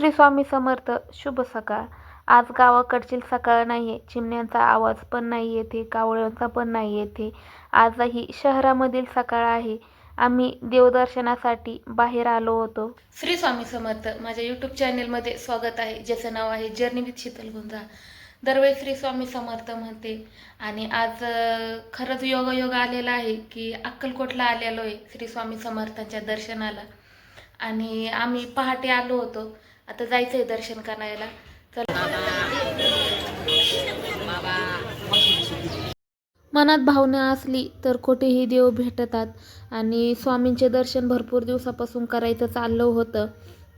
श्री स्वामी समर्थ. शुभ सकाळ. आज गावाकडची सकाळ नाहीये, चिमण्यांचा आवाज पण नाही येथे, कावळ्यांचा पण नाही येथे. आजही शहरामधील सकाळ आहे. आम्ही देवदर्शनासाठी बाहेर आलो होतो. श्री स्वामी समर्थ. माझ्या यूट्यूब चॅनेलमध्ये स्वागत आहे, ज्याचं नाव आहे जर्नी विथ शीतल गुंजा. दरवेळी श्री स्वामी समर्थ म्हणते आणि आज खरंच योगायोग आलेला आहे की अक्कलकोटला आलेलो आहे श्री स्वामी समर्थांच्या दर्शनाला. आणि आम्ही पहाटे आलो होतो, आता जायचंय दर्शन करायला. चला. मनात भावना असली तर कुठेही देव भेटतात आणि स्वामींचे दर्शन भरपूर दिवसापासून करायचं चाललं होतं.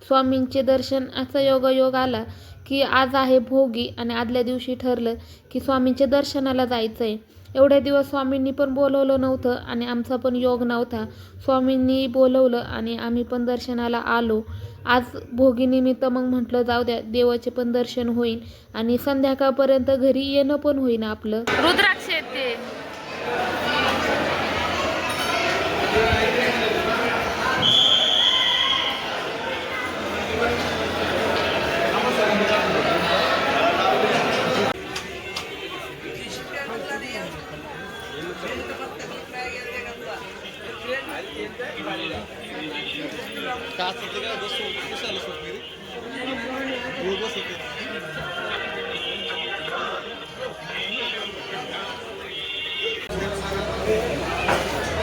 स्वामींचे दर्शन असा योगायोग आला की आज आहे भोगी आणि आदल्या दिवशी ठरलं की स्वामींच्या दर्शनाला जायचंय. एवढ्या दिवस स्वामींनी पण बोलवलं नव्हतं आणि आमचा पण योग नव्हता. स्वामींनी बोलवलं आणि आम्ही पण दर्शनाला आलो. आज भोगीनिमित्त मग म्हटलं जाऊ द्या, देवाचे पण दर्शन होईल आणि संध्याकाळपर्यंत घरी येणं पण होईन आपलं. रुद्राक्ष येते.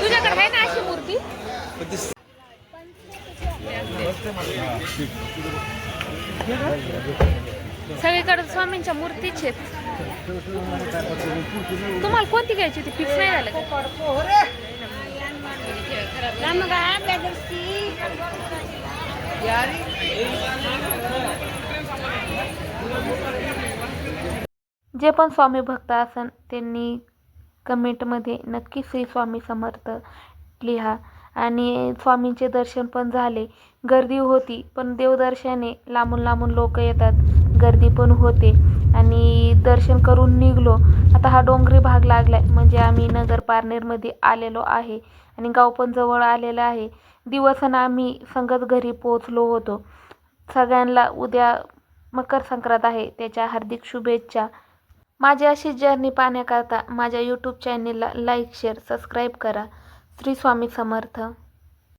तुझ्याकडे आहे ना अशी मूर्ती? सगळीकडे स्वामींच्या मूर्तीच आहेत. तुम्हाला कोणती घ्यायची होती? फिक्स नाही झालं का? जे पण स्वामी भक्त असन त्यांनी कमेंटमध्ये नक्की श्री स्वामी समर्थ लिहा. आणि स्वामींचे दर्शन पण झाले. गर्दी होती पण देवदर्शने लांबून लांबून लोक येतात, गर्दी पण होते आणि दर्शन करून निघलो. आता हा डोंगरी भाग लागलाय म्हणजे आम्ही नगर पारनेरमध्ये आलेलो आहे आणि गाव पण जवळ आलेलं आहे. दिवसानं आम्ही संगत घरी पोहोचलो होतो. सगळ्यांना उद्या मकर संक्रांत आहे, त्याच्या हार्दिक शुभेच्छा. माझी अशी जर्नी पाहण्याकरता माझ्या यूट्यूब चॅनेलला लाईक, शेअर, सबस्क्राईब करा. श्री स्वामी समर्थ.